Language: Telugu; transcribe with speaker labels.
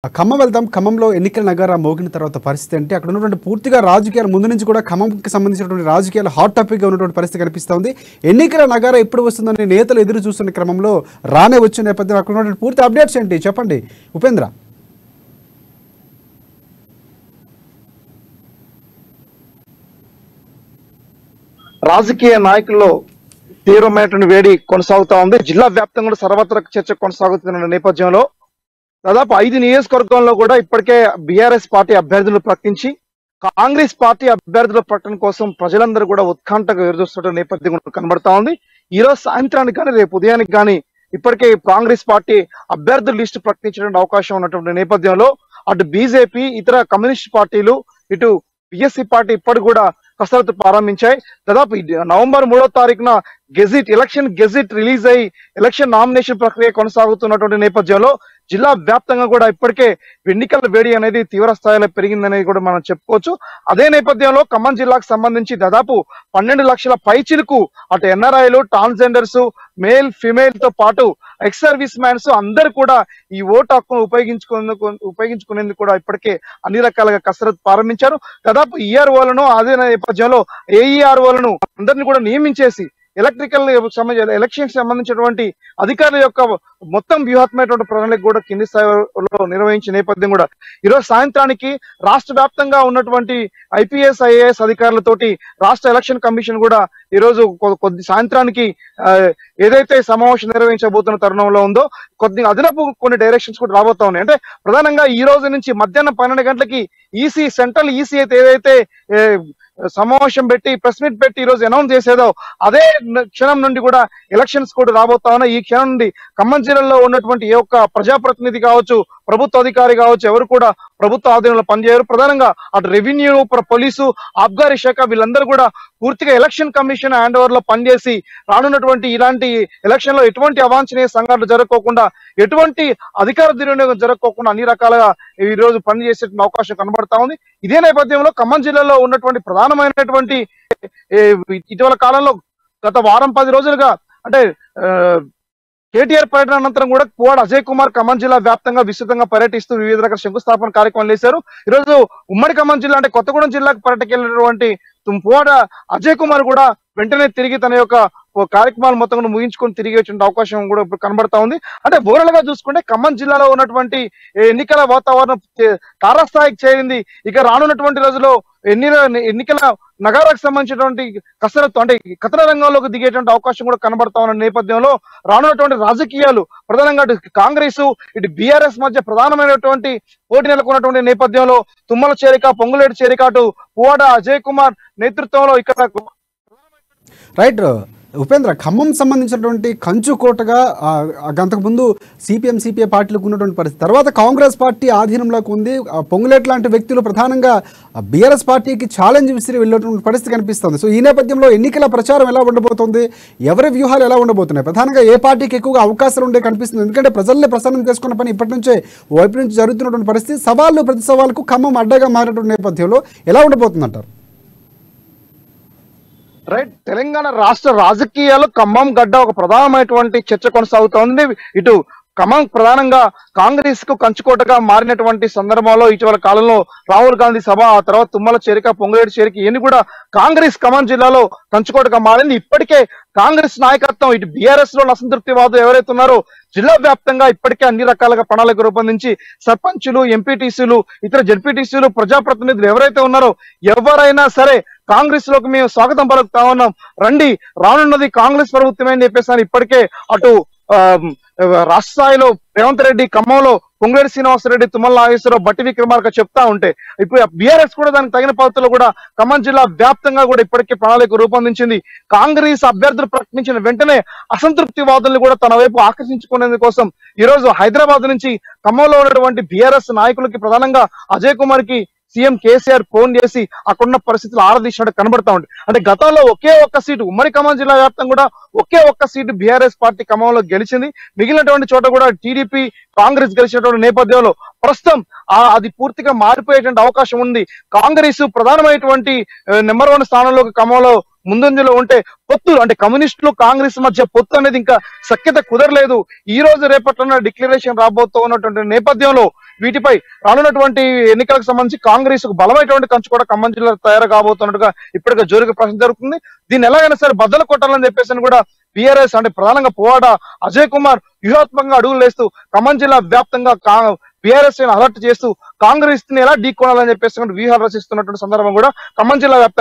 Speaker 1: ఖమ్మం వెళ్దాం. ఖమ్మంలో ఎన్నికల నగారా మోగిన తర్వాత పరిస్థితి అంటే అక్కడ ఉన్నటువంటి పూర్తిగా రాజకీయాలు ముందు నుంచి కూడా ఖమ్మంకి సంబంధించినటువంటి రాజకీయాలు హాట్ టాపిక్గా ఉన్నటువంటి పరిస్థితి కనిపిస్తోంది. ఎన్నికల నగారా ఎప్పుడు వస్తుందని నేతలు ఎదురు చూస్తున్న క్రమంలో రానే వచ్చిన నేపథ్యంలో అక్కడ ఉన్నటువంటి పూర్తి అప్డేట్స్ ఏంటి చెప్పండి ఉపేంద్ర.
Speaker 2: రాజకీయ నాయకుల్లో తీవ్రమైనటువంటి వేడి కొనసాగుతా ఉంది. జిల్లా వ్యాప్తంగా సర్వత్రా చర్చ కొనసాగుతున్న నేపథ్యంలో దాదాపు 5 నియోజకవర్గంలో కూడా ఇప్పటికే బీఆర్ఎస్ పార్టీ అభ్యర్థులు ప్రకటించి కాంగ్రెస్ పార్టీ అభ్యర్థుల ప్రకటన కోసం ప్రజలందరూ కూడా ఉత్కంఠగా ఎదురుస్తున్న నేపథ్యం కనబడతా ఉంది. ఈ రోజు సాయంత్రానికి కానీ రేపు ఉదయానికి కానీ ఇప్పటికే కాంగ్రెస్ పార్టీ అభ్యర్థుల లిస్టు ప్రకటించడానికి అవకాశం ఉన్నటువంటి నేపథ్యంలో అటు బీజేపీ ఇతర కమ్యూనిస్ట్ పార్టీలు ఇటు బిఎస్సీ పార్టీ ఇప్పటికి కూడా కసరత్తు ప్రారంభించాయి. దాదాపు నవంబర్ 3వ తారీఖున ఎలక్షన్ గెజిట్ రిలీజ్ అయ్యి ఎలక్షన్ నామినేషన్ ప్రక్రియ కొనసాగుతున్నటువంటి నేపథ్యంలో జిల్లా వ్యాప్తంగా కూడా ఇప్పటికే ఎన్నికల వేడి అనేది తీవ్ర స్థాయిలో పెరిగిందనేది కూడా మనం చెప్పుకోవచ్చు. అదే నేపథ్యంలో ఖమ్మం జిల్లాకు సంబంధించి దాదాపు 12 లక్షల పైచిలకు అటు ఎన్ఆర్ఐలు, ట్రాన్స్జెండర్స్, మేల్ ఫిమేల్ తో పాటు ఎక్స్ సర్వీస్ మ్యాన్స్ అందరూ కూడా ఈ ఓటు హక్కును ఉపయోగించుకునేందుకు కూడా ఇప్పటికే అన్ని రకాలుగా కసరత్తు ప్రారంభించారు. దాదాపు ఈఆర్ఓలను అదే నేపథ్యంలో ఏఈఆర్ఓలను అందరినీ కూడా నియమించేసి ఎలక్షన్ సంబంధించినటువంటి అధికారుల యొక్క మొత్తం వ్యూహాత్మకమైనటువంటి ప్రణాళిక కూడా కింది స్థాయిలో నిర్వహించే నేపథ్యం కూడా ఈరోజు సాయంత్రానికి రాష్ట్ర వ్యాప్తంగా ఉన్నటువంటి ఐపీఎస్ ఐఏఎస్ అధికారులతోటి రాష్ట్ర ఎలక్షన్ కమిషన్ కూడా ఈరోజు కొద్ది సాయంత్రానికి ఏదైతే సమావేశం నిర్వహించబోతున్న తరుణంలో ఉందో కొద్ది అదనపు కొన్ని డైరెక్షన్స్ కూడా రాబోతా ఉన్నాయి. అంటే ప్రధానంగా ఈ రోజు నుంచి మధ్యాహ్నం 12 గంటలకి సెంట్రల్ ఈసీ అయితే ఏదైతే సమావేశం పెట్టి ప్రెస్ మీట్ పెట్టి ఈ రోజు అనౌన్స్ చేసేదో అదే క్షణం నుండి కూడా ఎలక్షన్స్ కూడా రాబోతా ఉన్నాయి. ఈ క్షణం నుండి ఖమ్మం జిల్లాలో ఉన్నటువంటి ఏ ఒక్క ప్రజాప్రతినిధి కావచ్చు, ప్రభుత్వ అధికారి కావచ్చు, ఎవరు కూడా ప్రభుత్వ ఆధీనంలో పనిచేయరు. ప్రధానంగా అటు రెవెన్యూ, పోలీసు, ఆబ్కారీ శాఖ వీళ్ళందరూ కూడా పూర్తిగా ఎలక్షన్ కమిషన్ హ్యాండ్ ఓవర్ లో పనిచేసి రానున్నటువంటి ఇలాంటి ఎలక్షన్ లో ఎటువంటి అవాంఛనీయ సంఘటనలు జరగకోకుండా, ఎటువంటి అధికార దుర్వినియోగం జరగకోకుండా అన్ని రకాలుగా ఈ రోజు పనిచేసే అవకాశం కనబడతా ఉంది. ఇదే నేపథ్యంలో ఖమ్మం జిల్లాలో ఉన్నటువంటి ప్రధానమైనటువంటి ఇటీవల కాలంలో గత వారం 10 రోజులుగా అంటే కేటీఆర్ పర్యటన అనంతరం కూడా పువ్వాడ అజయ్ కుమార్ ఖమ్మం జిల్లా వ్యాప్తంగా విస్తృతంగా పర్యటిస్తూ వివిధ రకాల శంకుస్థాపన కార్యక్రమాలు చేశారు. ఈరోజు ఉమ్మడి ఖమ్మం జిల్లా అంటే కొత్తగూడెం జిల్లాకు పర్యటకెళ్ళినటువంటి పువ్వాడ అజయ్ కుమార్ కూడా వెంటనే తిరిగి తన యొక్క కార్యక్రమాలు మొత్తం ముగించుకొని తిరిగి వచ్చిన అవకాశం కూడా ఇప్పుడు కనబడతా ఉంది. అంటే ఓవరాల్ గా చూసుకుంటే ఖమ్మం జిల్లాలో ఉన్నటువంటి ఎన్నికల వాతావరణం తారాస్థాయికి చేరింది. ఇక రానున్నటువంటి రోజుల్లో ఎన్నికల నగారాకు సంబంధించినటువంటి కసరత్తు అంటే కథన రంగంలోకి దిగేటువంటి అవకాశం కూడా కనబడతా ఉన్న నేపథ్యంలో రానున్నటువంటి రాజకీయాలు ప్రధానంగా కాంగ్రెస్ ఇటు బీఆర్ఎస్ మధ్య ప్రధానమైనటువంటి పోటీ నెలకొన్నటువంటి నేపథ్యంలో తుమ్మల చేరిక, పొంగులేటి చేరిక, అటు పువ్వాడ అజయ్ కుమార్ నేతృత్వంలో ఇక్కడ
Speaker 1: రైట్ ఉపేంద్ర, ఖమ్మం సంబంధించినటువంటి కంచుకోటగా అంతకుముందు సిపిఐ పార్టీలకు ఉన్నటువంటి పరిస్థితి తర్వాత కాంగ్రెస్ పార్టీ ఆధీనంలోకి ఉంది. పొంగులేట్ లాంటి వ్యక్తులు ప్రధానంగా బీఆర్ఎస్ పార్టీకి ఛాలెంజ్ విసిరి వెళ్ళేటువంటి పరిస్థితి కనిపిస్తుంది. సో ఈ నేపథ్యంలో ఎన్నికల ప్రచారం ఎలా ఉండబోతోంది, ఎవరి వ్యూహాలు ఎలా ఉండబోతున్నాయి, ప్రధానంగా ఏ పార్టీకి ఎక్కువగా అవకాశాలు ఉండే కనిపిస్తుంది? ఎందుకంటే ప్రజల్ని ప్రసన్నం చేసుకున్న పని ఇప్పటి నుంచే వైపు నుంచి జరుగుతున్నటువంటి పరిస్థితి, సవాళ్ళు ప్రతి సవాళ్ళకు ఖమ్మం అడ్డగా మారినటువంటి నేపథ్యంలో ఎలా ఉండబోతుందంటారు?
Speaker 2: రైట్, తెలంగాణ రాష్ట్ర రాజకీయాలు ఖమ్మం గడ్డ ఒక ప్రధానమైనటువంటి చర్చ కొనసాగుతోంది. ఇటు ఖమ్మం ప్రధానంగా కాంగ్రెస్ కు కంచుకోటగా మారినటువంటి సందర్భంలో ఇటీవల కాలంలో రాహుల్ గాంధీ సభ, ఆ తర్వాత తుమ్మల చేరిక, పొంగులేటి చేరిక ఇవన్నీ కూడా కాంగ్రెస్ ఖమ్మం జిల్లాలో కంచుకోటగా మారింది. ఇప్పటికే కాంగ్రెస్ నాయకత్వం ఇటు బీఆర్ఎస్ లో అసంతృప్తివాదులు ఎవరైతే ఉన్నారో జిల్లా వ్యాప్తంగా ఇప్పటికే అన్ని రకాలుగా ప్రణాళిక రూపొందించి సర్పంచులు, ఎంపీటీసీలు, ఇతర జడ్పీటీసీలు, ప్రజాప్రతినిధులు ఎవరైతే ఉన్నారో ఎవరైనా సరే కాంగ్రెస్ లోకి మేము స్వాగతం పలుకుతా ఉన్నాం, రండి, రానున్నది కాంగ్రెస్ ప్రభుత్వమే అని చెప్పేసి ఇప్పటికే అటు రాష్ట్ర స్థాయిలో రేవంత్ రెడ్డి, ఖమ్మంలో పొంగులేటి శ్రీనివాసరెడ్డి, తుమ్మల నాగేశ్వరరావు, బట్టి విక్రమార్క చెప్తా ఉంటే ఇప్పుడు బీఆర్ఎస్ కూడా దానికి తగిన పద్ధతిలో కూడా ఖమ్మం జిల్లా వ్యాప్తంగా కూడా ఇప్పటికే ప్రణాళిక రూపొందించింది. కాంగ్రెస్ అభ్యర్థులు ప్రకటించిన వెంటనే అసంతృప్తి వాదుల్ని కూడా తన వైపు ఆకర్షించుకునేందుకోసం ఈ రోజు హైదరాబాద్ నుంచి ఖమ్మంలో ఉన్నటువంటి బీఆర్ఎస్ నాయకులకి ప్రధానంగా అజయ్ కుమార్ కి సీఎం కేసీఆర్ ఫోన్ చేసి అక్కడున్న పరిస్థితులు ఆరాధించినట్టు కనబడతా ఉంది. అంటే గతంలో ఒకే ఒక్క సీటు ఉమ్మడి ఖమ్మం జిల్లా వ్యాప్తంగా కూడా ఒకే ఒక్క సీటు బీఆర్ఎస్ పార్టీ ఖమ్మంలో గెలిచింది. మిగిలినటువంటి చోట కూడా టీడీపీ, కాంగ్రెస్ గెలిచినటువంటి నేపథ్యంలో ప్రస్తుతం అది పూర్తిగా మారిపోయేటువంటి అవకాశం ఉంది. కాంగ్రెస్ ప్రధానమైనటువంటి నెంబర్ 1 స్థానంలోకి ఖమ్మంలో ముందంజలో ఉంటే పొత్తులు అంటే కమ్యూనిస్టులు, కాంగ్రెస్ మధ్య పొత్తు అనేది ఇంకా సఖ్యత కుదరలేదు. ఈ రోజు రేపట్ల డిక్లరేషన్ రాబోతూ ఉన్నటువంటి నేపథ్యంలో వీటిపై రానున్నటువంటి ఎన్నికలకు సంబంధించి కాంగ్రెస్ కు బలమైనటువంటి కంచు కూడా ఖమ్మం జిల్లా తయారు కాబోతున్నట్టుగా ఇప్పటికే జోరుగా ప్రశ్న జరుగుతుంది. దీన్ని ఎలాగైనా సరే బద్దలు కొట్టాలని చెప్పేసి కూడా బీఆర్ఎస్ అంటే ప్రధానంగా పోవాడ అజయ్ కుమార్ వ్యూహాత్మకంగా అడుగులు వేస్తూ ఖమ్మం జిల్లా వ్యాప్తంగా బీఆర్ఎస్ అలర్ట్ చేస్తూ కాంగ్రెస్ ని ఎలా ఢీకొనాలని చెప్పేసి వ్యూహాలు రచిస్తున్నటువంటి సందర్భం కూడా ఖమ్మం జిల్లా వ్యాప్తంగా